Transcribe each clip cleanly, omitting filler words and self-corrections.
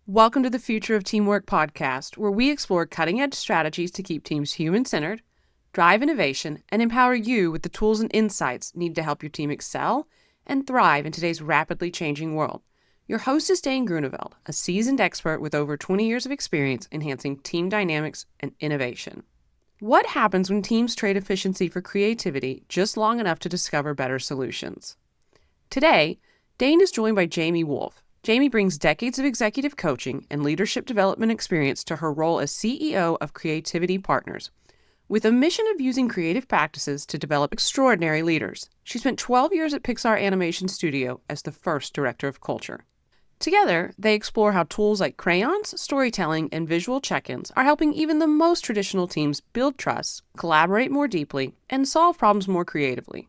Welcome to the Future of Teamwork podcast, where we explore cutting-edge strategies to keep teams human-centered, drive innovation, and empower you with the tools and insights needed to help your team excel and thrive in today's rapidly changing world. Your host is Dane Groeneveld, a seasoned expert with over 20 years of experience enhancing team dynamics and innovation. What happens when teams trade efficiency for creativity just long enough to discover better solutions? Today, Dane is joined by Jamie Woolf. Jamie brings decades of executive coaching and leadership development experience to her role as CEO of Creativity Partners, with a mission of using creative practices to develop extraordinary leaders. She spent 12 years at Pixar Animation Studio as the first director of culture. Together, they explore how tools like crayons, storytelling, and visual check-ins are helping even the most traditional teams build trust, collaborate more deeply, and solve problems more creatively.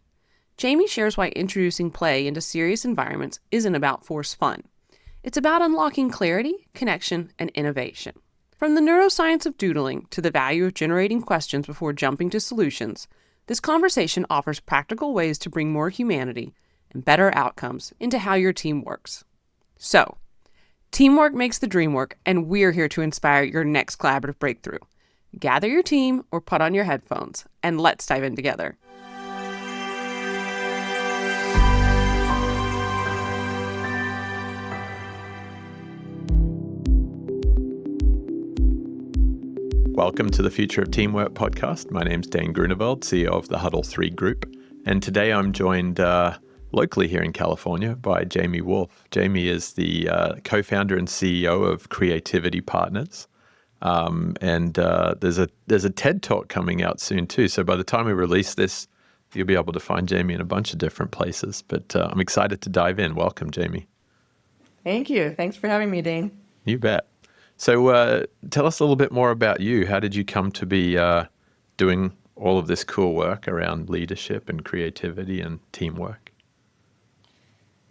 Jamie shares why introducing play into serious environments isn't about forced fun. It's about unlocking clarity, connection, and innovation. From the neuroscience of doodling to the value of generating questions before jumping to solutions, this conversation offers practical ways to bring more humanity and better outcomes into how your team works. So, teamwork makes the dream work, and we're here to inspire your next collaborative breakthrough. Gather your team or put on your headphones, and let's dive in together. Welcome to the Future of Teamwork podcast. My name's Dane Groeneveld, CEO of the Huddle 3 Group. And today I'm joined locally here in California by Jamie Woolf. Jamie is the co-founder and CEO of Creativity Partners. There's a TED Talk coming out soon too. So by the time we release this, you'll be able to find Jamie in a bunch of different places. But I'm excited to dive in. Welcome, Jamie. Thank you. Thanks for having me, Dane. You bet. So tell us a little bit more about you. How did you come to be doing all of this cool work around leadership and creativity and teamwork?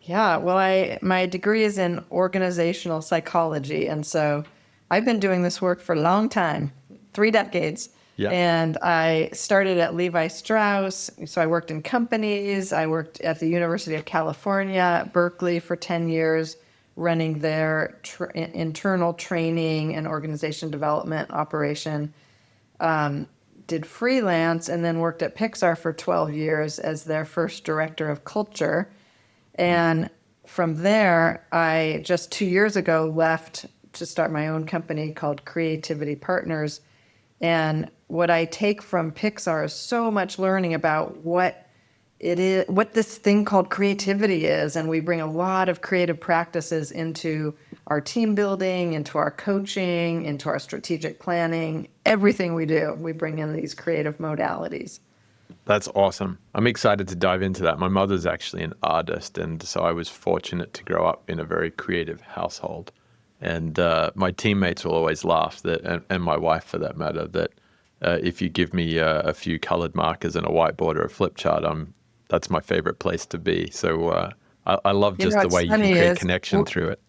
Yeah, well, my degree is in organizational psychology, and so I've been doing this work for a long time, 3 decades. Yeah. And I started at Levi Strauss, so I worked in companies. I worked at the University of California, Berkeley for 10 years, running their internal training and organization development operation. Did freelance and then worked at Pixar for 12 years as their first director of culture. And from there, I just 2 years ago left to start my own company called Creativity Partners. And what I take from Pixar is so much learning about what it is, what this thing called creativity is. And we bring a lot of creative practices into our team building, into our coaching, into our strategic planning. Everything we do, we bring in these creative modalities. That's awesome. I'm excited to dive into that. My mother's actually an artist, and so I was fortunate to grow up in a very creative household. And my teammates will always laugh, that, and my wife for that matter, that if you give me a few colored markers and a whiteboard or a flip chart, that's my favorite place to be. So I love just the way you can create connection through it.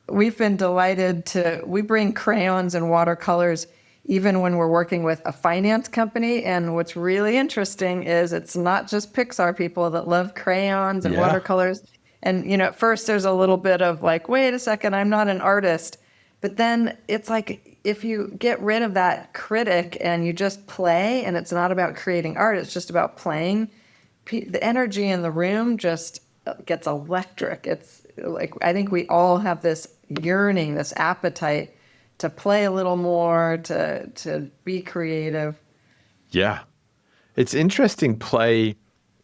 We've been delighted we bring crayons and watercolors even when we're working with a finance company. And what's really interesting is it's not just Pixar people that love crayons and watercolors. And, at first there's a little bit of like, wait a second, I'm not an artist. But then it's like, if you get rid of that critic and you just play, and it's not about creating art, it's just about playing, the energy in the room just gets electric. It's like, I think we all have this yearning, this appetite to play a little more, to be creative. Yeah. It's interesting. Play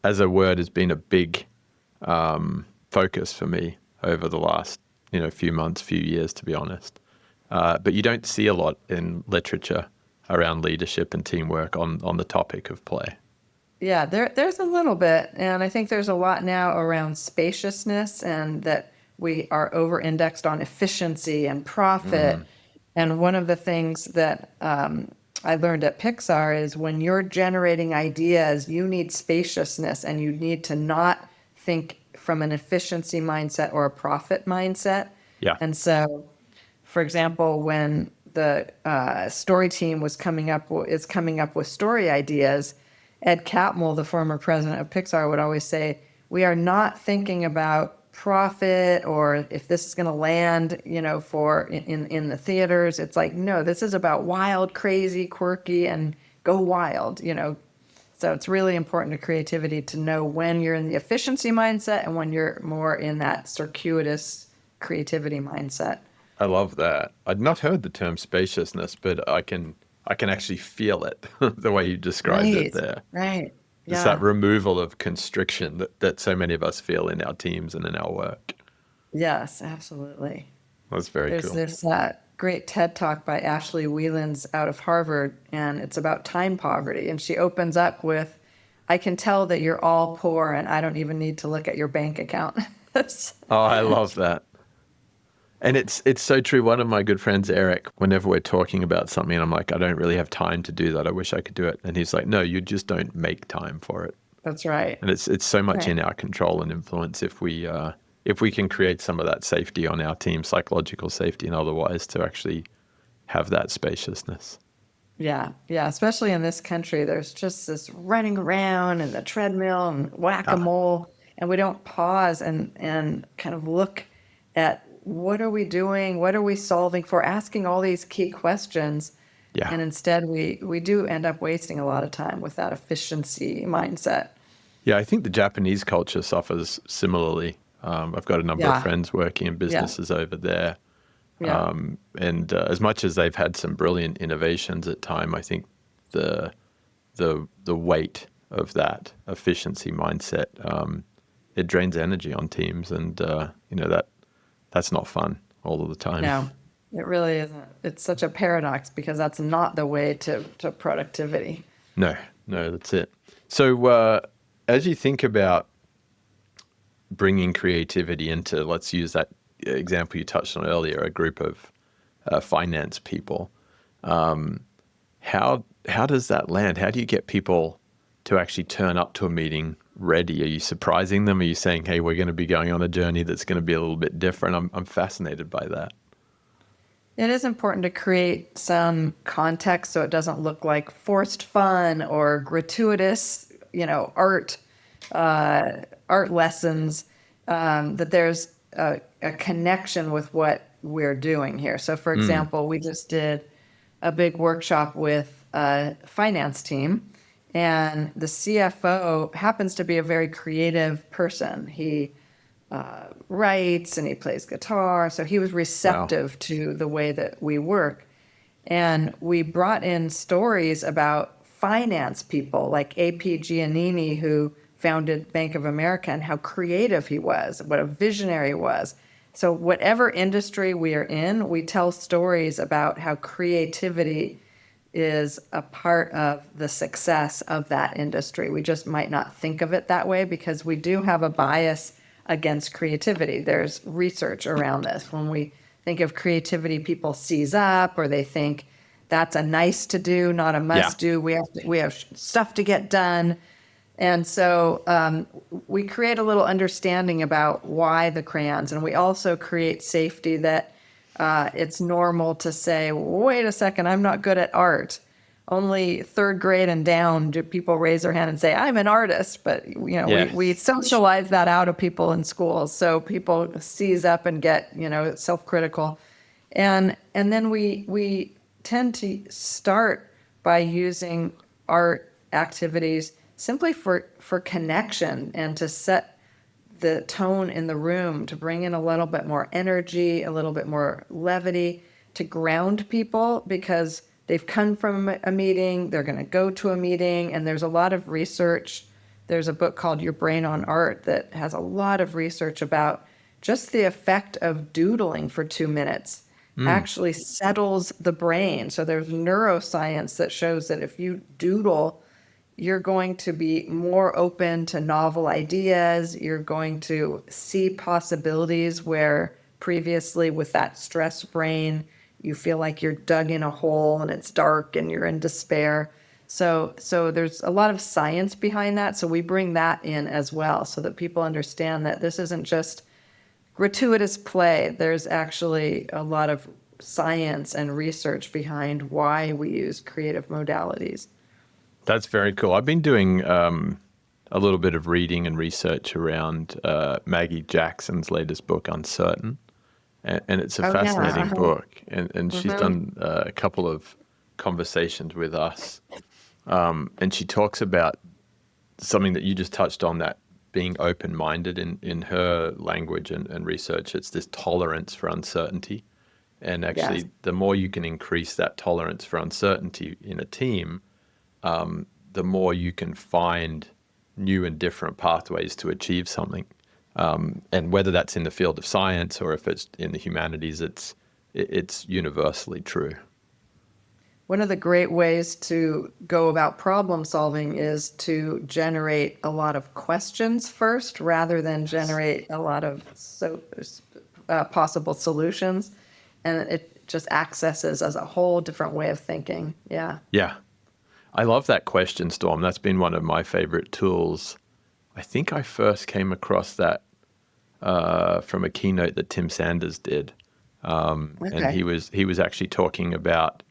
as a word has been a big focus for me over the last, few months, few years, to be honest. But you don't see a lot in literature around leadership and teamwork on the topic of play. Yeah, there's a little bit, and I think there's a lot now around spaciousness, and that we are over-indexed on efficiency and profit. And one of the things that I learned at Pixar is when you're generating ideas, you need spaciousness, and you need to not think from an efficiency mindset or a profit mindset. Yeah. And so, for example, when the story team is coming up with story ideas, Ed Catmull, the former president of Pixar, would always say, we are not thinking about profit or if this is going to land, for in the theaters. It's like, no, this is about wild, crazy, quirky, and go wild. So it's really important to creativity to know when you're in the efficiency mindset and when you're more in that circuitous creativity mindset. I love that. I'd not heard the term spaciousness, but I can actually feel it the way you described it Right, there. right. It's that Yeah. removal of constriction that so many of us feel in our teams and in our work. Yes, absolutely. That's very There's cool. this great TED talk by Ashley Whelans out of Harvard, and it's about time poverty. And she opens up with, I can tell that you're all poor, and I don't even need to look at your bank account. That's- Oh, I love that. And it's so true. One of my good friends, Eric, whenever we're talking about something, and I'm like, I don't really have time to do that. I wish I could do it. And he's like, no, you just don't make time for it. that's right. And it's so much Right. in our control and influence if we can create some of that safety on our team, psychological safety and otherwise, to actually have that spaciousness. Yeah, yeah. Especially in this country, there's just this running around and the treadmill and Ah, whack-a-mole, and we don't pause and kind of look at what are we doing, what are we solving for, asking all these key questions. yeah. And instead, we do end up wasting a lot of time with that efficiency mindset. Yeah, I think the Japanese culture suffers similarly. I've got a number of Yeah, friends working in yeah, businesses over there. yeah, And as much as they've had some brilliant innovations at time, I think the the weight of that efficiency mindset, it drains energy on teams, and that's not fun all of the time. no, it really isn't. It's such a paradox because that's not the way to productivity. No, no, that's it. So as you think about bringing creativity into, let's use that example you touched on earlier, a group of finance people. How does that land? How do you get people to actually turn up to a meeting ready? Are you surprising them? Are you saying, hey, we're going to be going on a journey that's going to be a little bit different? I'm fascinated by that. It is important to create some context so it doesn't look like forced fun or gratuitous, art lessons. That there's a connection with what we're doing here. So, for example, we just did a big workshop with a finance team, and the CFO happens to be a very creative person. He writes and he plays guitar, so he was Wow. receptive to the way that we work. And we brought in stories about finance people like AP Giannini, who founded Bank of America, and how creative he was, what a visionary he was. So, whatever industry we are in, we tell stories about how creativity is a part of the success of that industry. We just might not think of it that way because we do have a bias against creativity. There's research around this. When we think of creativity, people seize up or they think that's a nice to do, not a Yeah. must do. We have stuff to get done. And so we create a little understanding about why the crayons, and we also create safety that it's normal to say, wait a second, I'm not good at art. Only third grade and down do people raise their hand and say, I'm an artist. But, we Yes. socialize that out of people in schools. So people seize up and get, self-critical. And then we tend to start by using art activities simply for connection and to set the tone in the room, to bring in a little bit more energy, a little bit more levity, to ground people because they've come from a meeting, they're going to go to a meeting, and there's a lot of research. There's a book called Your Brain on Art that has a lot of research about just the effect of doodling for 2 minutes actually settles the brain. So there's neuroscience that shows that if you doodle, you're going to be more open to novel ideas. You're going to see possibilities where previously with that stress brain, you feel like you're dug in a hole and it's dark and you're in despair. So there's a lot of science behind that. So we bring that in as well so that people understand that this isn't just gratuitous play. There's actually a lot of science and research behind why we use creative modalities. That's very cool. I've been doing a little bit of reading and research around Maggie Jackson's latest book, Uncertain. And it's a Oh, yeah. fascinating Uh-huh. book. And she's Mm-hmm. done a couple of conversations with us. And she talks about something that you just touched on, that being open-minded in her language and research. It's this tolerance for uncertainty. And Yes. actually, the more you can increase that tolerance for uncertainty in a team, the more you can find new and different pathways to achieve something. And whether that's in the field of science or if it's in the humanities, it's universally true. One of the great ways to go about problem solving is to generate a lot of questions first rather than generate a lot of possible solutions. And it just accesses as a whole different way of thinking. Yeah. Yeah. I love that question storm. That's been one of my favorite tools. I think I first came across that from a keynote that Tim Sanders did. And Okay. he was actually talking about,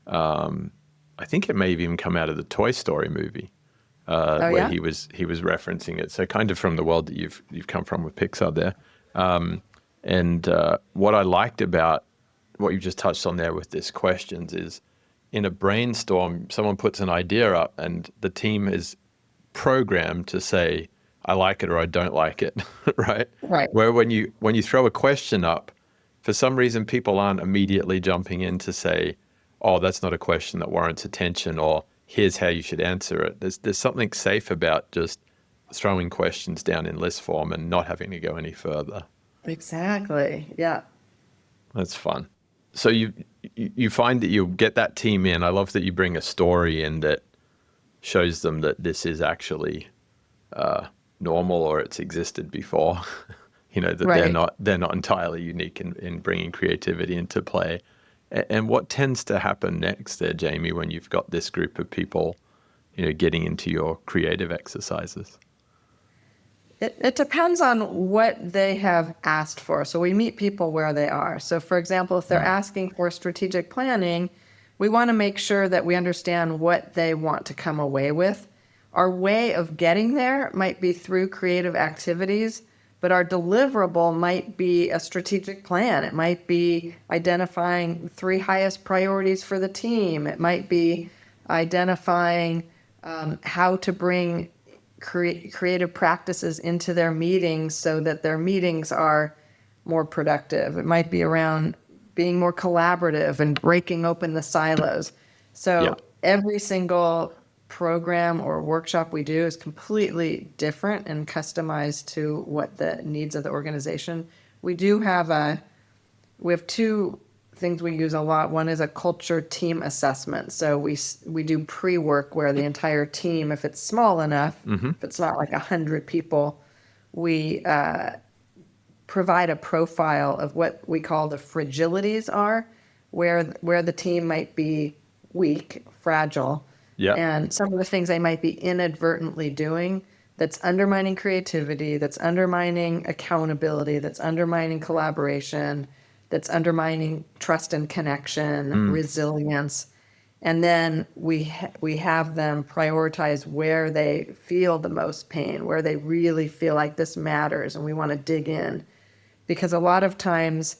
I think it may have even come out of the Toy Story movie, Oh, where yeah? he was referencing it. So kind of from the world that you've come from with Pixar there. And what I liked about what you just touched on there with this questions is, in a brainstorm, someone puts an idea up and the team is programmed to say, I like it or I don't like it, right? Right. Where when you throw a question up, for some reason people aren't immediately jumping in to say, oh, that's not a question that warrants attention, or here's how you should answer it. There's something safe about just throwing questions down in list form and not having to go any further. Exactly. Yeah. That's fun. So you find that you get that team in. I love that you bring a story in that shows them that this is actually normal, or it's existed before. That Right. they're not entirely unique in bringing creativity into play. And what tends to happen next there, Jamie, when you've got this group of people, getting into your creative exercises? It depends on what they have asked for. So we meet people where they are. So, for example, if they're asking for strategic planning, we want to make sure that we understand what they want to come away with. Our way of getting there might be through creative activities, but our deliverable might be a strategic plan. It might be identifying 3 highest priorities for the team. It might be identifying how to bring creative practices into their meetings so that their meetings are more productive. It might be around being more collaborative and breaking open the silos. Yeah. So every single program or workshop we do is completely different and customized to what the needs of the organization. We have 2 things we use a lot. One is a culture team assessment. So we do pre-work where the entire team, if it's small enough, if it's not like 100 people, we provide a profile of what we call the fragilities are, where the team might be weak, fragile, Yeah. and some of the things they might be inadvertently doing that's undermining creativity, that's undermining accountability, that's undermining collaboration, that's undermining trust and connection, resilience. And then we have them prioritize where they feel the most pain, where they really feel like this matters, and we want to dig in. Because a lot of times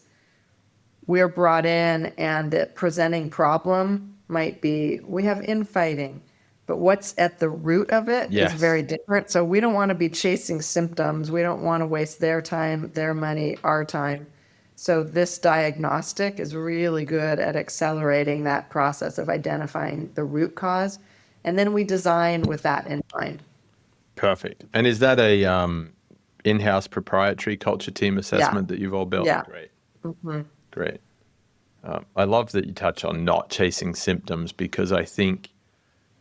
we're brought in and the presenting problem might be, we have infighting, but what's at the root of it is Yes. very different. So we don't want to be chasing symptoms. We don't want to waste their time, their money, our time. So this diagnostic is really good at accelerating that process of identifying the root cause. And then we design with that in mind. Perfect. And is that a in-house proprietary culture team assessment that you've all built? Yeah. Great. Great. I love that you touch on not chasing symptoms, because I think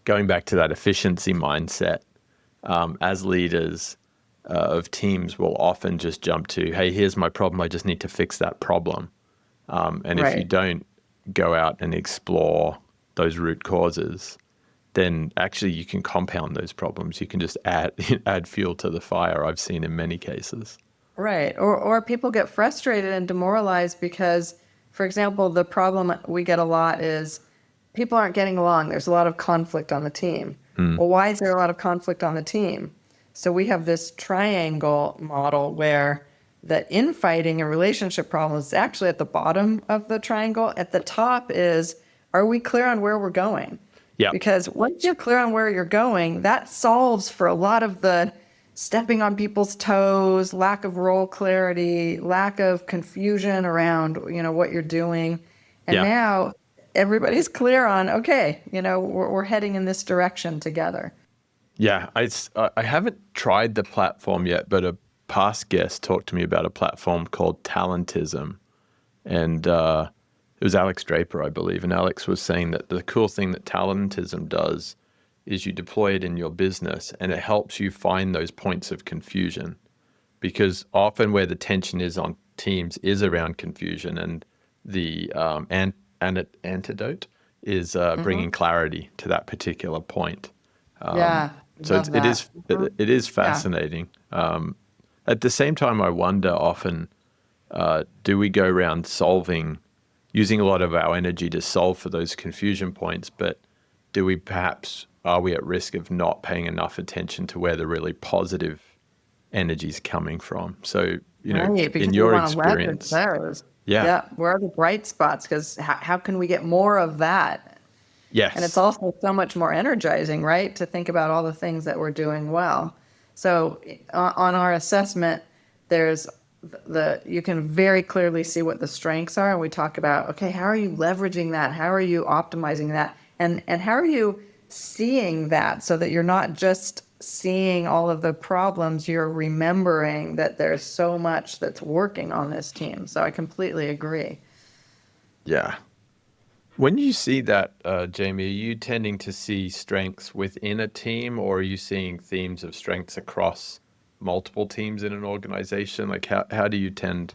going back to that efficiency mindset, as leaders of teams will often just jump to, hey, here's my problem, I just need to fix that problem. And if you Right. don't go out and explore those root causes, then actually you can compound those problems. You can just add fuel to the fire, I've seen in many cases. Right. Or people get frustrated and demoralized because, for example, the problem we get a lot is people aren't getting along. There's a lot of conflict on the team. Well, why is there a lot of conflict on the team? So we have this triangle model where the infighting and relationship problems is actually at the bottom of the triangle. At the top is, are we clear on where we're going? Yeah. Because once you're clear on where you're going, that solves for a lot of the stepping on people's toes, lack of role clarity, lack of confusion around, what you're doing. And Yeah. now everybody's clear on, okay, we're heading in this direction together. Yeah, I haven't tried the platform yet, but a past guest talked to me about a platform called Talentism, and it was Alex Draper, I believe, and Alex was saying that the cool thing that Talentism does is you deploy it in your business, and it helps you find those points of confusion, because often where the tension is on teams is around confusion, and the antidote is bringing clarity to that particular point. Yeah, So love that. it is Yeah. fascinating. At the same time, I wonder often, do we go around using a lot of our energy to solve for those confusion points, but are we at risk of not paying enough attention to where the really positive energy is coming from? So, Right, in because we your want to leverage experience, those. yeah, Yeah, where are the bright spots? Because how can we get more of that? And it's yes, also so much more energizing, right? To think about all the things that we're doing well. So on our assessment, there's you can very clearly see what the strengths are. And we talk about, okay, how are you leveraging that? How are you optimizing that? And how are you seeing that so that you're not just seeing all of the problems, you're remembering that there's so much that's working on this team. So I completely agree. yeah. When you see that, Jamie, are you tending to see strengths within a team, or are you seeing themes of strengths across multiple teams in an organization? Like, how do you tend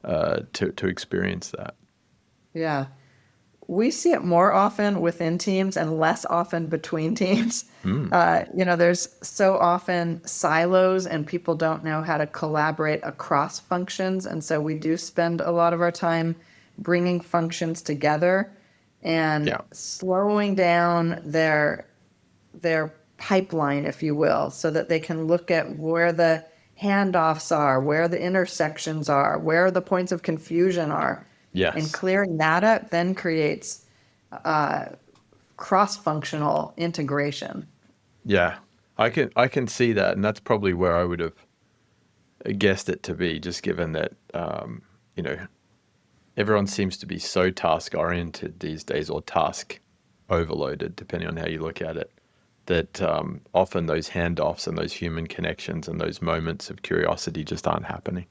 to experience that? Yeah. We see it more often within teams and less often between teams. Mm, There's so often silos and people don't know how to collaborate across functions. And so we do spend a lot of our time bringing functions together and yeah. slowing down their pipeline, if you will, so that they can look at where the handoffs are, where the intersections are, where the points of confusion are. And Yes. clearing that up then creates cross-functional integration. Yeah. I can see that, and that's probably where I would have guessed it to be, just given that you know everyone seems to be so task oriented these days, or task overloaded, depending on how you look at it, that often those handoffs and those human connections and those moments of curiosity just aren't happening.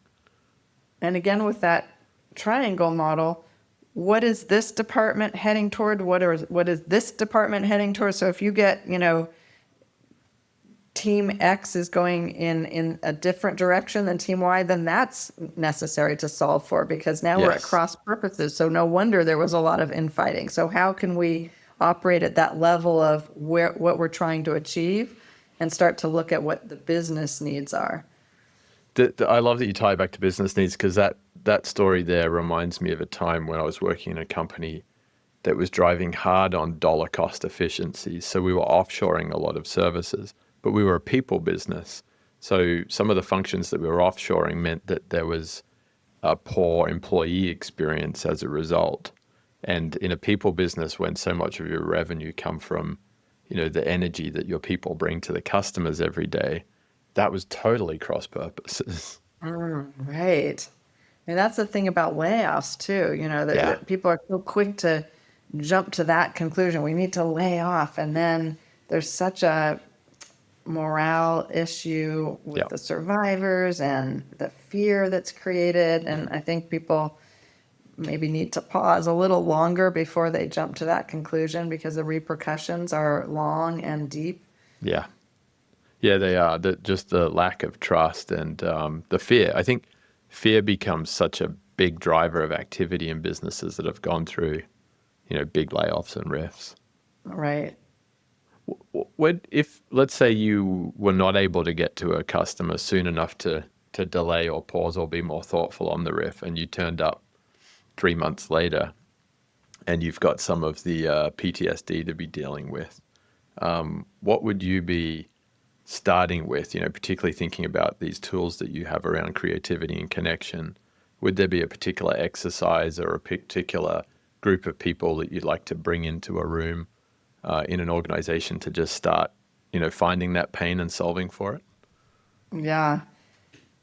And again, with that triangle model, what is this department heading toward? What is this department heading toward? So if you get, team X is going in a different direction than team Y, then that's necessary to solve for, because now we're at Yes. cross purposes. So no wonder there was a lot of infighting. So how can we operate at that level of what we're trying to achieve and start to look at what the business needs are? I love that you tie it back to business needs, because that story there reminds me of a time when I was working in a company that was driving hard on dollar cost efficiencies. So we were offshoring a lot of services, but we were a people business. So some of the functions that we were offshoring meant that there was a poor employee experience as a result. And in a people business, when so much of your revenue come from, the energy that your people bring to the customers every day, that was totally cross purposes. Right. And that's the thing about layoffs too, Yeah. that people are so quick to jump to that conclusion. We need to lay off. And then there's such a morale issue Yeah. with the survivors and the fear that's created. And I think people maybe need to pause a little longer before they jump to that conclusion, because the repercussions are long and deep. Yeah. Yeah, they are. Just the lack of trust and the fear. I think fear becomes such a big driver of activity in businesses that have gone through, big layoffs and rifts. Right. If, let's say, you were not able to get to a customer soon enough to delay or pause or be more thoughtful on the riff, and you turned up 3 months later, and you've got some of the PTSD to be dealing with, what would you be starting with, particularly thinking about these tools that you have around creativity and connection, would there be a particular exercise or a particular group of people that you'd like to bring into a room in an organization to just start, finding that pain and solving for it? Yeah.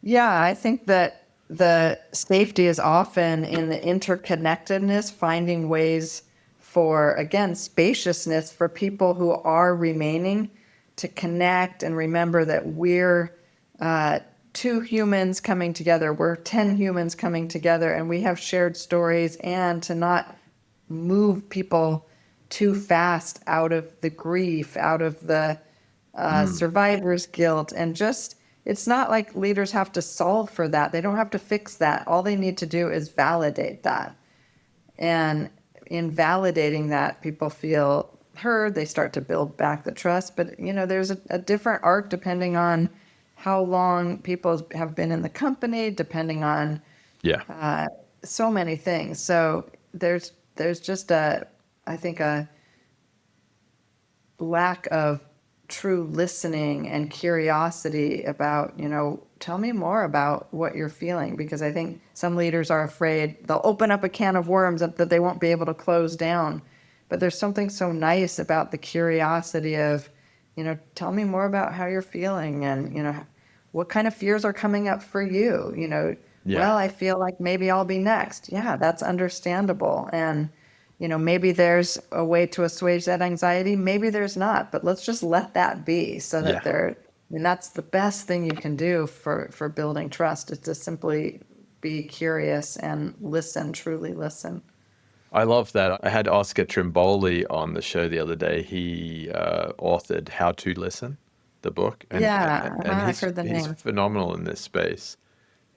Yeah, I think that the safety is often in the interconnectedness, finding ways for, again, spaciousness for people who are remaining to connect and remember that we're two humans coming together. We're 10 humans coming together and we have shared stories, and to not move people too fast out of the grief, out of the survivor's guilt, and just, it's not like leaders have to solve for that. They don't have to fix that. All they need to do is validate that. And in validating that, people feel heard, they start to build back the trust. But, there's a different arc depending on how long people have been in the company, depending on Yeah. so many things. So there's just I think a lack of true listening and curiosity about, tell me more about what you're feeling, because I think some leaders are afraid they'll open up a can of worms that they won't be able to close down. But there's something so nice about the curiosity of, tell me more about how you're feeling, and, what kind of fears are coming up for you? Yeah. Well, I feel like maybe I'll be next. Yeah, that's understandable. And maybe there's a way to assuage that anxiety. Maybe there's not, but let's just let that be, so that Yeah. and that's the best thing you can do for building trust, is to simply be curious and listen, truly listen. I love that. I had Oscar Trimboli on the show the other day. He authored How to Listen, the book, and Yeah, I've he's heard the he's name. phenomenal in this space.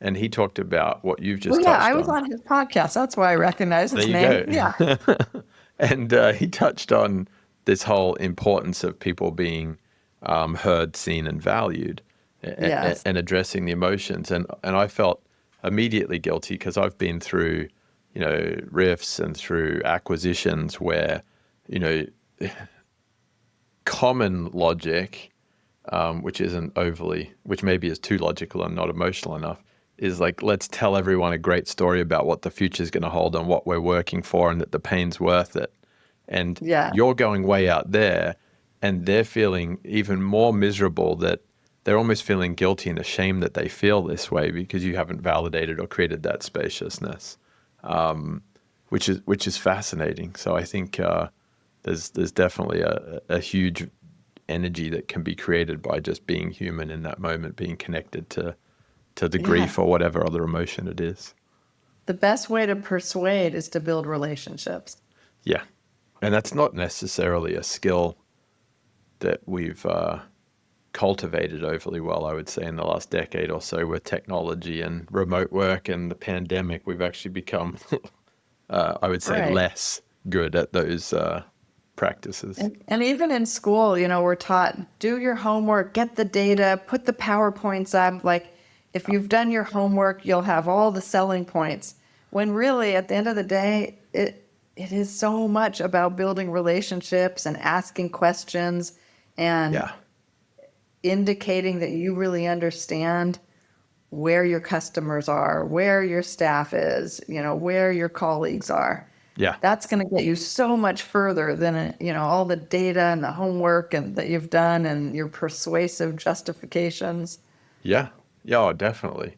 And he talked about what you've Well, just yeah, I touched was on. on his podcast. That's why I recognize There his you name. go. Yeah. And he touched on this whole importance of people being heard, seen, and valued, Yes. and addressing the emotions. And I felt immediately guilty because I've been through, riffs and through acquisitions where, you know, common logic, which maybe is too logical and not emotional enough, is like, let's tell everyone a great story about what the future is going to hold and what we're working for and that the pain's worth it. And Yeah. you're going way out there and they're feeling even more miserable, that they're almost feeling guilty and ashamed that they feel this way because you haven't validated or created that spaciousness, which is fascinating. So I think there's definitely a huge energy that can be created by just being human in that moment, being connected to the Yeah. grief or whatever other emotion it is. The best way to persuade is to build relationships. Yeah. And that's not necessarily a skill that we've cultivated overly well, I would say, in the last decade or so with technology and remote work and the pandemic. We've actually become, I would say, Right. less good at those practices. And even in school, we're taught, do your homework, get the data, put the PowerPoints up. Like, if you've done your homework, you'll have all the selling points. When really, at the end of the day, it is so much about building relationships and asking questions and Yeah. indicating that you really understand where your customers are, where your staff is, where your colleagues are. Yeah. That's going to get you so much further than, all the data and the homework and that you've done and your persuasive justifications. Yeah. Yeah, oh, definitely.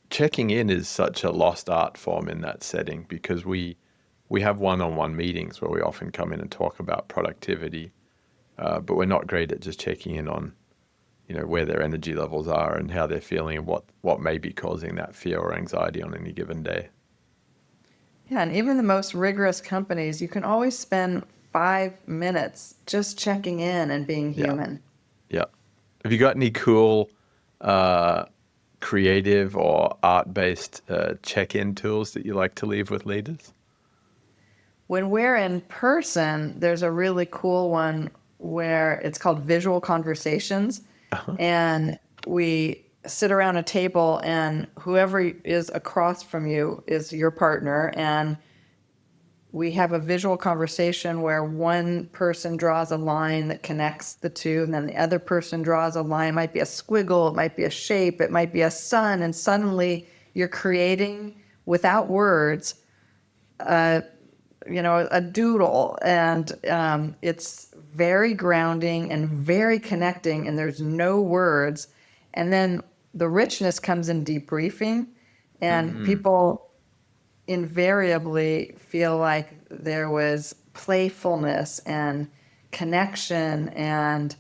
Checking in is such a lost art form in that setting because we have one-on-one meetings where we often come in and talk about productivity, but we're not great at just checking in on, where their energy levels are and how they're feeling and what may be causing that fear or anxiety on any given day. Yeah, and even the most rigorous companies, you can always spend 5 minutes just checking in and being Yeah. human. Yeah. Have you got any cool creative or art-based check-in tools that you like to leave with leaders? When we're in person, there's a really cool one where it's called visual conversations. And we sit around a table and whoever is across from you is your partner. And we have a visual conversation where one person draws a line that connects the two, and then the other person draws a line. It might be a squiggle, it might be a shape, it might be a sun, and suddenly you're creating, without words, a doodle, and it's very grounding and very connecting, and there's no words. And then the richness comes in debriefing, and people invariably feel like there was playfulness and connection and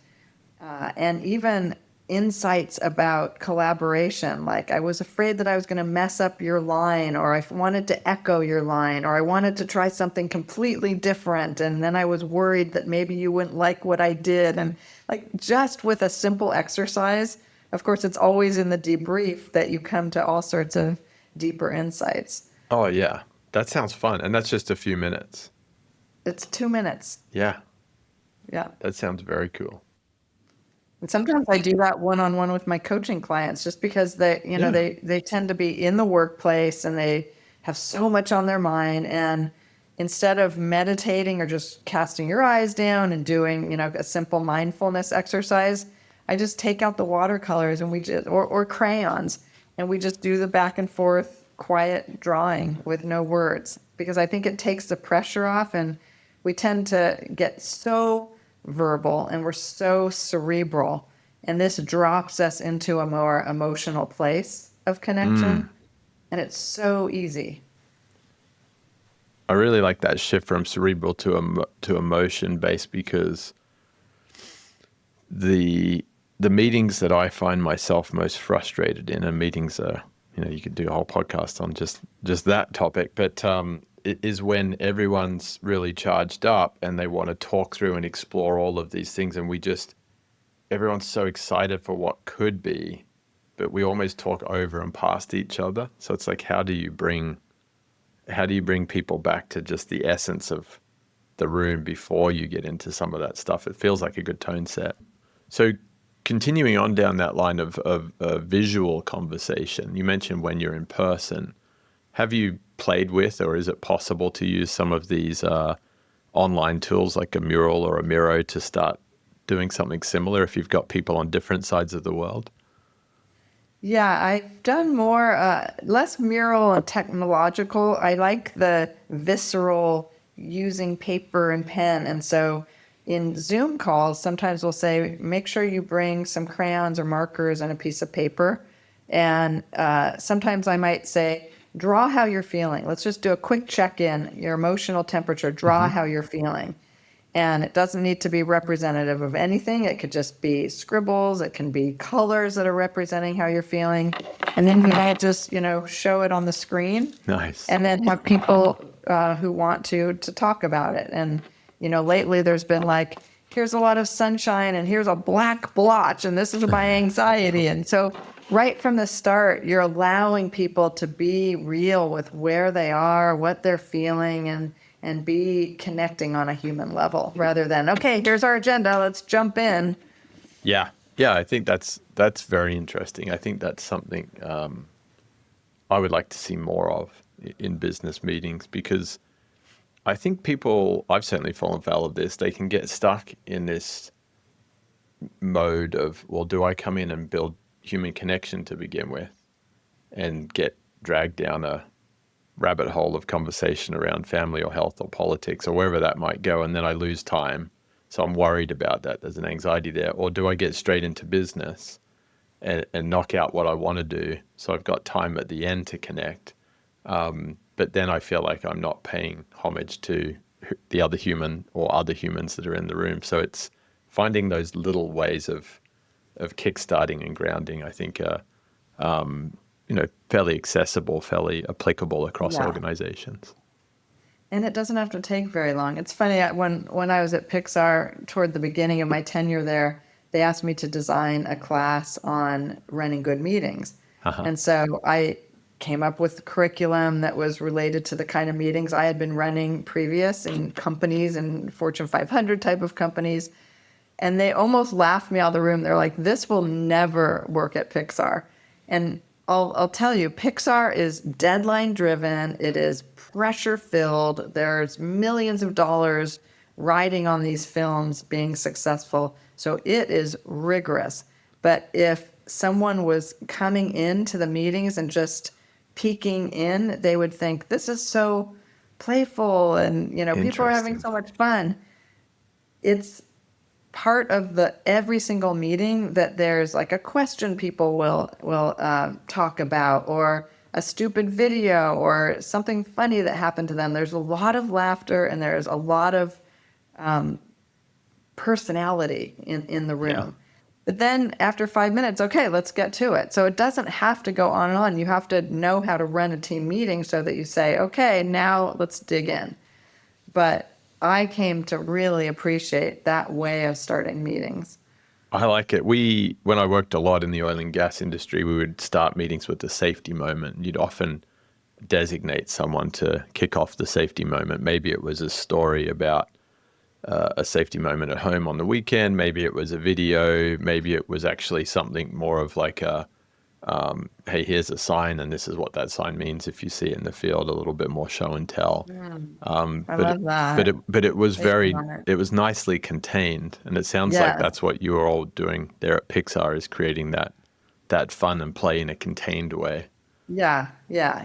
even insights about collaboration. Like, I was afraid that I was going to mess up your line, or I wanted to echo your line, or I wanted to try something completely different. And then I was worried that maybe you wouldn't like what I did. And like, just with a simple exercise, of course, it's always in the debrief that you come to all sorts of deeper insights. Oh, yeah. That sounds fun. And that's just a few minutes. It's 2 minutes. Yeah. Yeah. That sounds very cool. And sometimes I do that one-on-one with my coaching clients, just because they tend to be in the workplace and they have so much on their mind. And instead of meditating or just casting your eyes down and doing, a simple mindfulness exercise, I just take out the watercolors and or crayons, and we just do the back and forth quiet drawing with no words, because I think it takes the pressure off, and we tend to get so verbal and we're so cerebral, and this drops us into a more emotional place of connection, and it's so easy. I really like that shift from cerebral to emotion based, because the meetings that I find myself most frustrated in, and meetings are, you could do a whole podcast on just that topic, but it is when everyone's really charged up and they want to talk through and explore all of these things, and everyone's so excited for what could be, but we almost talk over and past each other. So it's like, how do you bring people back to just the essence of the room before you get into some of that stuff? It feels like a good tone set. So continuing on down that line of visual conversation, you mentioned when you're in person. Have you played with, or is it possible to use some of these online tools like a mural or a Miro to start doing something similar if you've got people on different sides of the world? Yeah, I've done more, less mural and technological. I like the visceral, using paper and pen. And so in Zoom calls, sometimes we'll say, make sure you bring some crayons or markers and a piece of paper. And sometimes I might say, draw how you're feeling. Let's just do a quick check-in, your emotional temperature, draw how you're feeling. And it doesn't need to be representative of anything. It could just be scribbles. It can be colors that are representing how you're feeling. And then you might just, show it on the screen. Nice. And then have people who want to talk about it. And, lately there's been like, here's a lot of sunshine and here's a black blotch and this is my anxiety. And so right from the start, you're allowing people to be real with where they are, what they're feeling, and be connecting on a human level, rather than, okay, here's our agenda, let's jump in. Yeah, I think that's very interesting. I think that's something I would like to see more of in business meetings, because I think I've certainly fallen foul of this, they can get stuck in this mode of, well, do I come in and build human connection to begin with, and get dragged down a rabbit hole of conversation around family or health or politics or wherever that might go, and then I lose time. So I'm worried about that. There's an anxiety there. Or do I get straight into business and knock out what I want to do, so I've got time at the end to connect? But then I feel like I'm not paying homage to the other human or other humans that are in the room. So it's finding those little ways of kickstarting and grounding, I think, fairly accessible, fairly applicable across organizations. And it doesn't have to take very long. It's funny, when I was at Pixar toward the beginning of my tenure there, they asked me to design a class on running good meetings. And so I came up with curriculum that was related to the kind of meetings I had been running previous in companies and Fortune 500 type of companies. And they almost laughed me out of the room. They're like, this will never work at Pixar. And I'll tell you, Pixar is deadline driven. It is pressure filled. There's millions of dollars riding on these films being successful. So it is rigorous. But if someone was coming into the meetings and just peeking in, they would think this is so playful and, people are having Interesting. so much fun. It's part of every single meeting that there's like a question people will talk about, or a stupid video, or something funny that happened to them. There's a lot of laughter and there's a lot of personality in the room. Yeah. But then after 5 minutes, okay, let's get to it. So it doesn't have to go on and on. You have to know how to run a team meeting so that you say, okay, now let's dig in. But I came to really appreciate that way of starting meetings. I like it. When I worked a lot in the oil and gas industry, we would start meetings with the safety moment. You'd often designate someone to kick off the safety moment. Maybe it was a story about a safety moment at home on the weekend. Maybe it was a video. Maybe it was actually something more of like hey, here's a sign, and this is what that sign means if you see it in the field. A little bit more show and tell. I love that. But it was Smart. it was nicely contained, and it sounds like Yeah. that's what you were all doing there at Pixar, is creating that fun and play in a contained way. Yeah.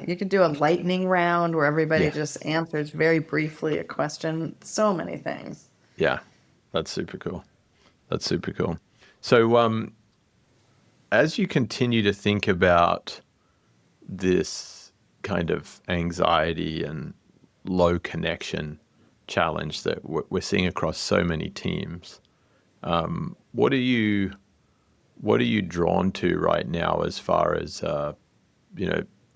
You could do a lightning round where everybody Yeah. just answers very briefly a question. So many things. Yeah, that's super cool. That's super cool. So, as you continue to think about this kind of anxiety and low connection challenge that we're seeing across so many teams, what are you drawn to right now as far as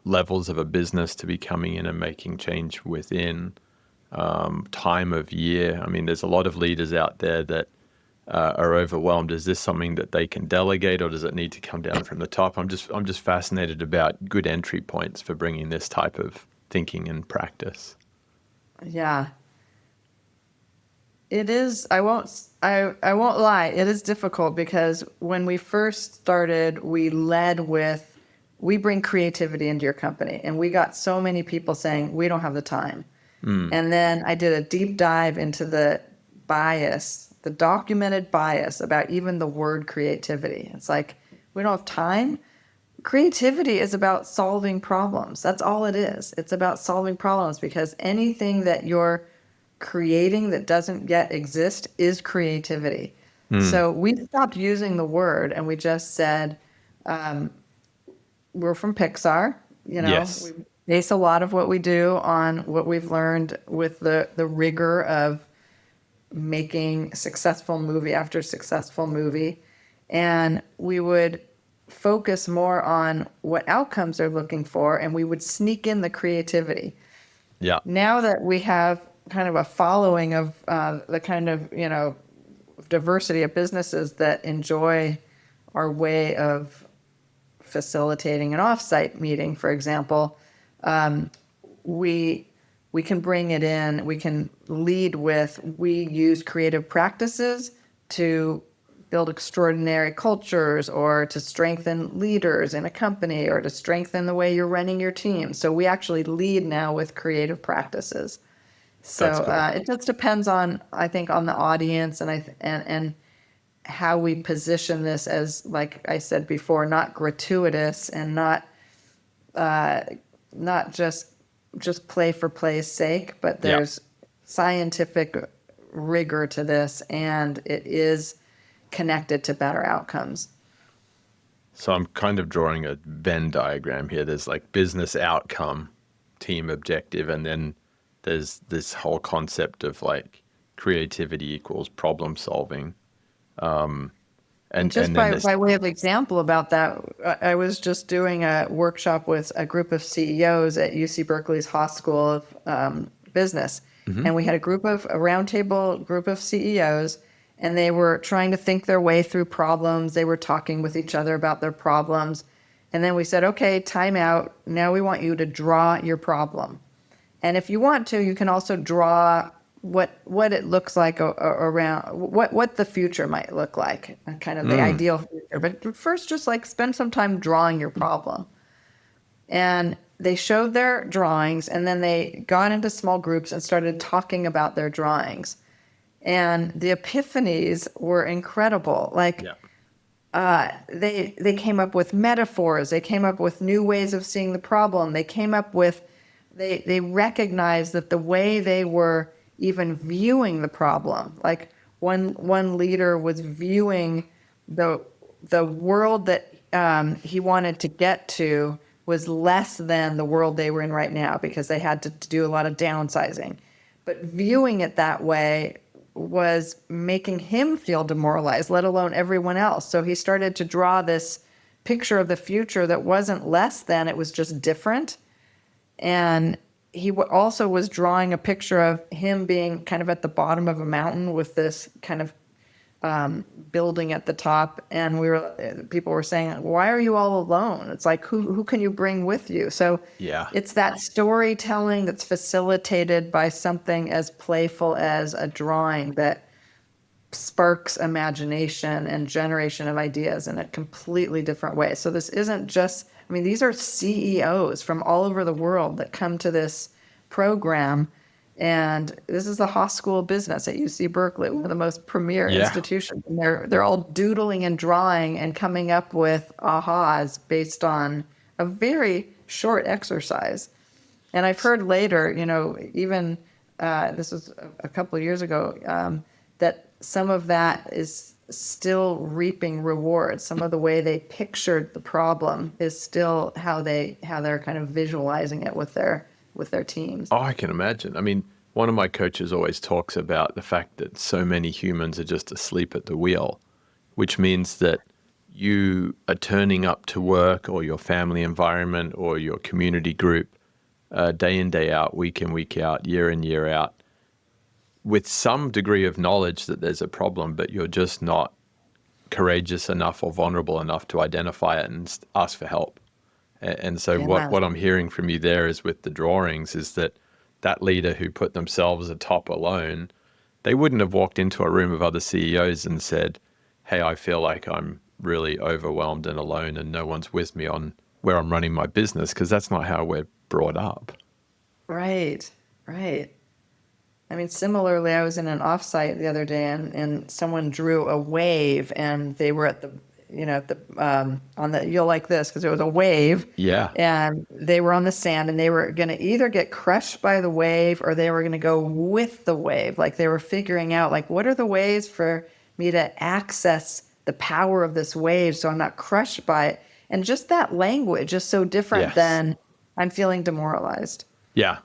levels of a business to be coming in and making change within, time of year? I mean, there's a lot of leaders out there that are overwhelmed. Is this something that they can delegate, or does it need to come down from the top? I'm just fascinated about good entry points for bringing this type of thinking and practice. Yeah. It is. I won't lie. It is difficult because when we first started, we led with, we bring creativity into your company. And we got so many people saying, we don't have the time. And then I did a deep dive into the bias, the documented bias about even the word creativity. It's like, we don't have time. Creativity is about solving problems. That's all it is. It's about solving problems, because anything that you're creating that doesn't yet exist is creativity. So we stopped using the word and we just said, we're from Pixar, Yes. we base a lot of what we do on what we've learned with the rigor of making successful movie after successful movie. And we would focus more on what outcomes they're looking for, and we would sneak in the creativity. Yeah. Now that we have kind of a following of the kind of, diversity of businesses that enjoy our way of facilitating an offsite meeting, for example, we can bring it in. We can lead with, we use creative practices to build extraordinary cultures, or to strengthen leaders in a company, or to strengthen the way you're running your team. So we actually lead now with creative practices. That's So cool. it just depends on, I think, on the audience and how we position this as, like I said before, not gratuitous and not just play for play's sake, but Yeah. there's scientific rigor to this, and it is connected to better outcomes. So I'm kind of drawing a Venn diagram here. There's like business outcome, team objective, and then there's this whole concept of like creativity equals problem solving. And Just then this, by way of example about that, I was just doing a workshop with a group of CEOs at UC Berkeley's Haas School of Business. And we had a roundtable group of CEOs, and they were trying to think their way through problems. They were talking with each other about their problems. And then we said, okay, time out. Now we want you to draw your problem. And if you want to, you can also draw what it looks like around what the future might look like, kind of the ideal future. But first, just like spend some time drawing your problem. And they showed their drawings, and then they got into small groups and started talking about their drawings. And the epiphanies were incredible. Like, they came up with metaphors. They came up with new ways of seeing the problem. They recognized that the way they were even viewing the problem, like one leader was viewing the world that he wanted to get to was less than the world they were in right now, because they had to do a lot of downsizing. But viewing it that way was making him feel demoralized, let alone everyone else. So he started to draw this picture of the future that wasn't less than, it was just different. And he also was drawing a picture of him being kind of at the bottom of a mountain with this kind of building at the top. And people were saying, why are you all alone? It's like, who can you bring with you? So it's that storytelling that's facilitated by something as playful as a drawing that sparks imagination and generation of ideas in a completely different way. So this isn't just, I mean, these are CEOs from all over the world that come to this program. And this is the Haas School of Business at UC Berkeley, one of the most premier institutions. And they're all doodling and drawing and coming up with ahas based on a very short exercise. And I've heard later, even this was a couple of years ago, that some of that is still reaping rewards. Some of the way they pictured the problem is still how they're kind of visualizing it with their teams. Oh, I can imagine. I mean, one of my coaches always talks about the fact that so many humans are just asleep at the wheel, which means that you are turning up to work or your family environment or your community group day in, day out, week in, week out, year in, year out, with some degree of knowledge that there's a problem, but you're just not courageous enough or vulnerable enough to identify it and ask for help. And so what I'm hearing from you there is with the drawings is that leader who put themselves atop alone, they wouldn't have walked into a room of other CEOs and said, hey, I feel like I'm really overwhelmed and alone and no one's with me on where I'm running my business, because that's not how we're brought up. Right. I mean, similarly, I was in an offsite the other day and someone drew a wave, and they were at the, on the, you'll like this because it was a wave. Yeah. And they were on the sand, and they were going to either get crushed by the wave or they were going to go with the wave. Like, they were figuring out, like, what are the ways for me to access the power of this wave so I'm not crushed by it? And just that language is so different than I'm feeling demoralized. Yeah.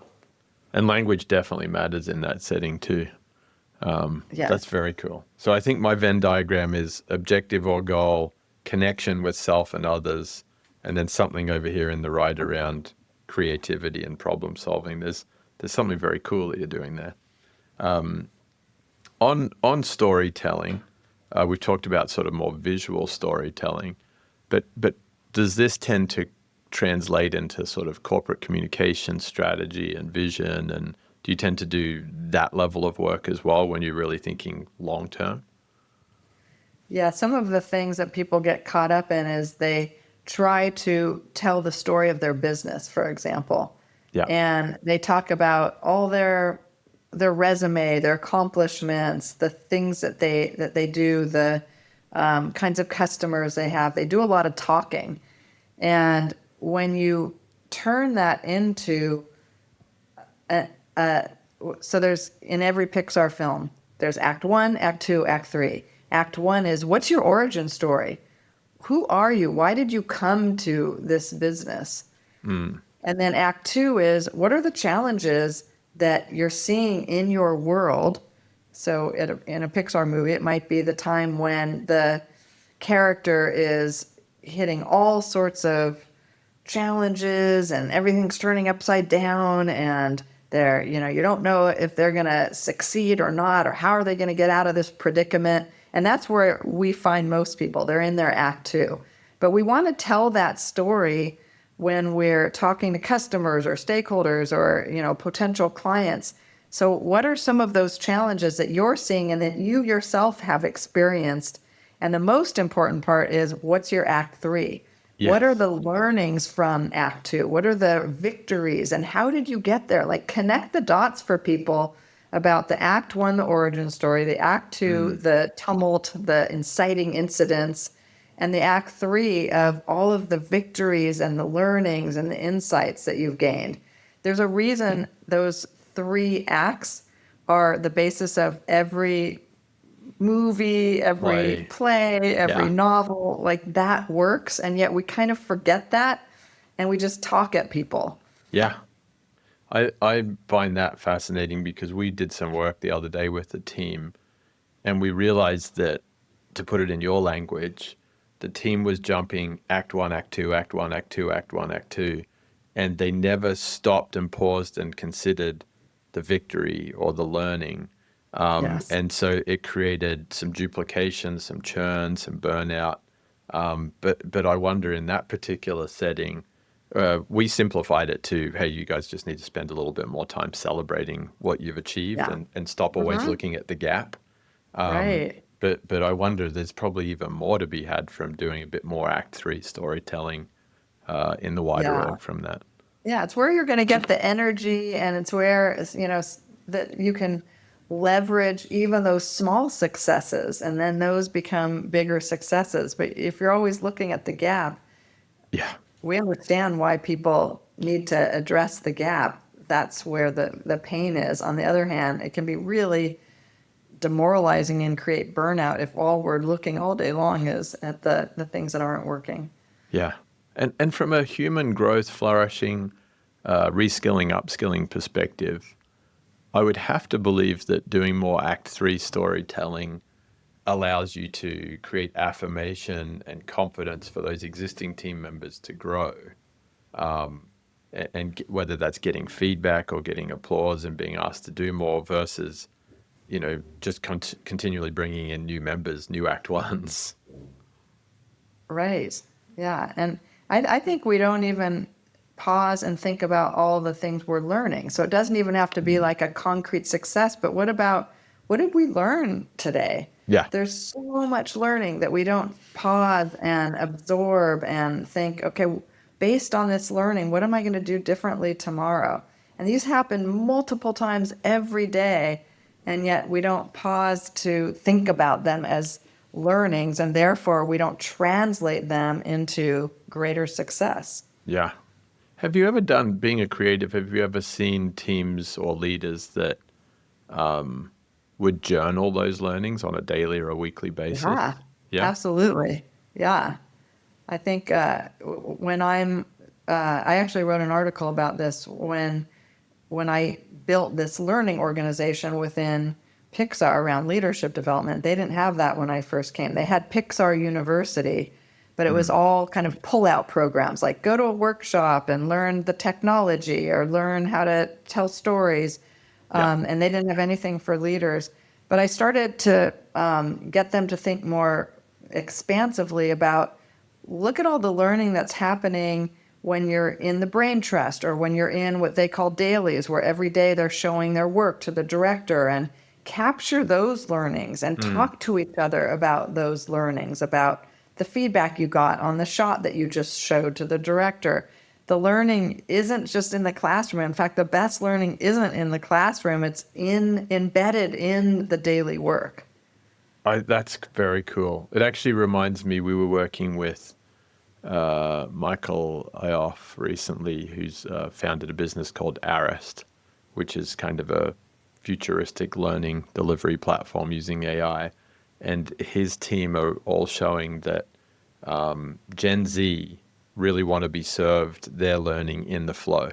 And language definitely matters in that setting too. That's very cool. So I think my Venn diagram is objective or goal, connection with self and others, and then something over here in the right around creativity and problem solving. There's something very cool that you're doing there. On storytelling, we've talked about sort of more visual storytelling, but does this tend to translate into sort of corporate communication strategy and vision? And do you tend to do that level of work as well when you're really thinking long term? Yeah, some of the things that people get caught up in is they try to tell the story of their business, for example. Yeah. And they talk about all their resume, their accomplishments, the things that they do, the kinds of customers they have. They do a lot of talking. And when you turn that into so there's, in every Pixar film, there's Act 1, Act 2, Act 3. Act 1 is, what's your origin story? Who are you? Why did you come to this business? And then Act 2 is, what are the challenges that you're seeing in your world? So in a Pixar movie, it might be the time when the character is hitting all sorts of challenges and everything's turning upside down, and they're, you don't know if they're going to succeed or not, or how are they going to get out of this predicament. And that's where we find most people. They're in their Act 2. But we want to tell that story when we're talking to customers or stakeholders or, potential clients. So what are some of those challenges that you're seeing and that you yourself have experienced? And the most important part is, what's your Act 3? What are Yes. the learnings from Act Two? What are the victories? And how did you get there? Like, connect the dots for people about the Act One, the origin story, the Act Two, Mm. the tumult, the inciting incidents, and the Act Three of all of the victories and the learnings and the insights that you've gained. There's a reason those three acts are the basis of every movie, every Play. play, every Yeah. novel. Like, that works. And yet we kind of forget that and we just talk at people. Yeah. I find that fascinating because we did some work the other day with the team and we realized that, to put it in your language, the team was jumping act one, act two, act one, act two, act one, act two, and they never stopped and paused and considered the victory or the learning. Yes. And so it created some duplication, some churn, some burnout. But I wonder, in that particular setting, we simplified it to, hey, you guys just need to spend a little bit more time celebrating what you've achieved Yeah. and stop always Hmm. looking at the gap. Right. But I wonder, there's probably even more to be had from doing a bit more Act Three storytelling in the wider Yeah. org from that. Yeah. It's where you're going to get the energy, and it's where, that you can leverage even those small successes, and then those become bigger successes. But if you're always looking at the gap, Yeah, we understand why people need to address the gap. That's where the pain is. On the other hand, it can be really demoralizing and create burnout if all we're looking all day long is at the things that aren't working. yeah. And from a human growth, flourishing, reskilling, upskilling perspective, I would have to believe that doing more Act Three storytelling allows you to create affirmation and confidence for those existing team members to grow. And whether that's getting feedback or getting applause and being asked to do more versus, just continually bringing in new members, new Act Ones. Right. Yeah. And I think we don't even pause and think about all the things we're learning. So it doesn't even have to be Mm. like a concrete success, but what did we learn today? Yeah. There's so much learning that we don't pause and absorb and think, okay, based on this learning, what am I going to do differently tomorrow? And these happen multiple times every day, and yet we don't pause to think about them as learnings, and therefore we don't translate them into greater success. Yeah. Have you ever done, being a creative, have you ever seen teams or leaders that would journal those learnings on a daily or a weekly basis? Yeah, Yeah. absolutely. Yeah. I think when I actually wrote an article about this when I built this learning organization within Pixar around leadership development. They didn't have that when I first came. They had Pixar University, but it was Mm. all kind of pull-out programs, like go to a workshop and learn the technology or learn how to tell stories. Yeah. And they didn't have anything for leaders. But I started to get them to think more expansively about, look at all the learning that's happening when you're in the brain trust or when you're in what they call dailies, where every day they're showing their work to the director, and capture those learnings and Mm. talk to each other about those learnings, about the feedback you got on the shot that you just showed to the director. The learning isn't just in the classroom. In fact, the best learning isn't in the classroom. It's embedded in the daily work. That's very cool. It actually reminds me, we were working with Michael Ioff recently, who's founded a business called Arist, which is kind of a futuristic learning delivery platform using AI. And his team are all showing that Gen Z really want to be served their learning in the flow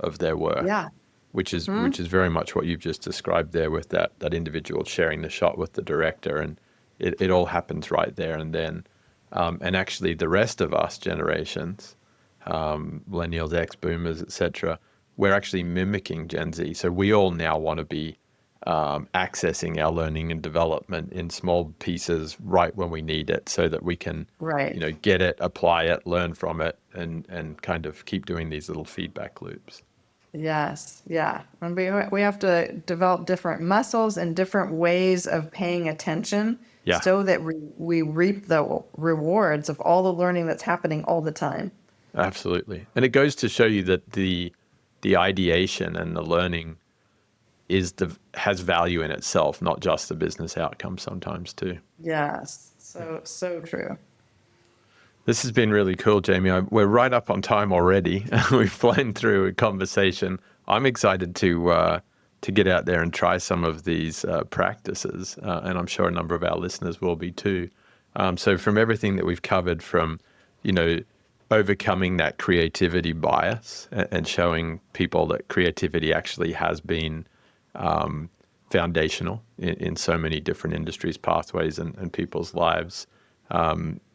of their work, Yeah. which is very much what you've just described there, with that individual sharing the shot with the director, and it all happens right there and then. And actually, the rest of us generations, millennials, X boomers, etc., we're actually mimicking Gen Z. So we all now want to be accessing our learning and development in small pieces right when we need it, so that we can, Right. get it, apply it, learn from it, and kind of keep doing these little feedback loops. Yes, yeah. And we have to develop different muscles and different ways of paying attention Yeah, so that we reap the rewards of all the learning that's happening all the time. absolutely. And it goes to show you that the ideation and the learning has value in itself, not just the business outcome sometimes too. Yes, so true. This has been really cool, Jamie. We're right up on time already. We've flown through a conversation. I'm excited to get out there and try some of these practices, and I'm sure a number of our listeners will be too. So, from everything that we've covered, from you know, overcoming that creativity bias and showing people that creativity actually has been foundational in so many different industries, pathways, and people's lives.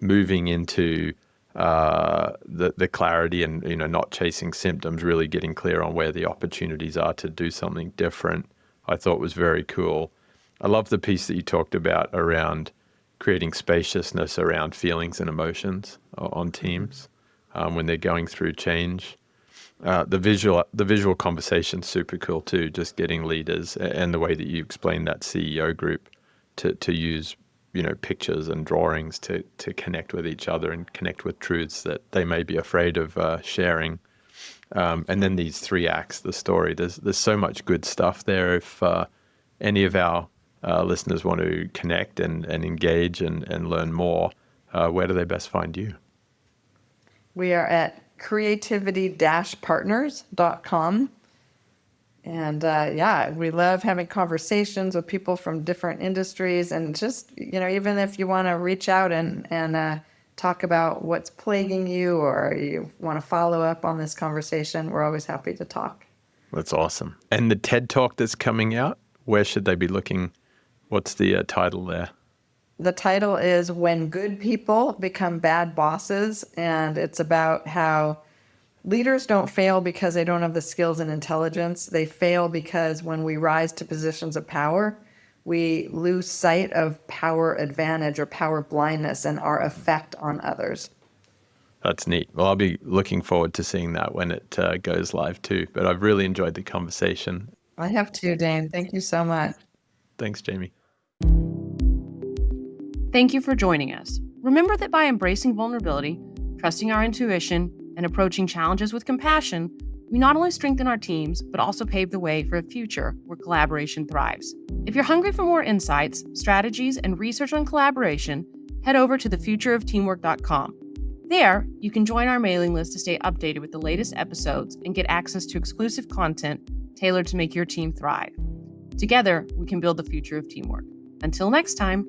Moving into the clarity and not chasing symptoms, really getting clear on where the opportunities are to do something different, I thought was very cool. I love the piece that you talked about around creating spaciousness around feelings and emotions on teams when they're going through change. The visual conversation's super cool too. Just getting leaders and the way that you explained that CEO group to use pictures and drawings to connect with each other and connect with truths that they may be afraid of sharing. And then these 3 acts, the story. There's so much good stuff there. If any of our listeners want to connect and engage and learn more, where do they best find you? We are at creativity-partners.com. And yeah, we love having conversations with people from different industries. And just, even if you want to reach out and talk about what's plaguing you, or you want to follow up on this conversation, we're always happy to talk. That's awesome. And the TED Talk that's coming out, where should they be looking? What's the title there? The title is When Good People Become Bad Bosses. And it's about how leaders don't fail because they don't have the skills and intelligence. They fail because when we rise to positions of power, we lose sight of power advantage or power blindness and our effect on others. That's neat. Well, I'll be looking forward to seeing that when it goes live too. But I've really enjoyed the conversation. I have too, Dane. Thank you so much. Thanks, Jamie. Thank you for joining us. Remember that by embracing vulnerability, trusting our intuition, and approaching challenges with compassion, we not only strengthen our teams, but also pave the way for a future where collaboration thrives. If you're hungry for more insights, strategies, and research on collaboration, head over to thefutureofteamwork.com. There, you can join our mailing list to stay updated with the latest episodes and get access to exclusive content tailored to make your team thrive. Together, we can build the future of teamwork. Until next time.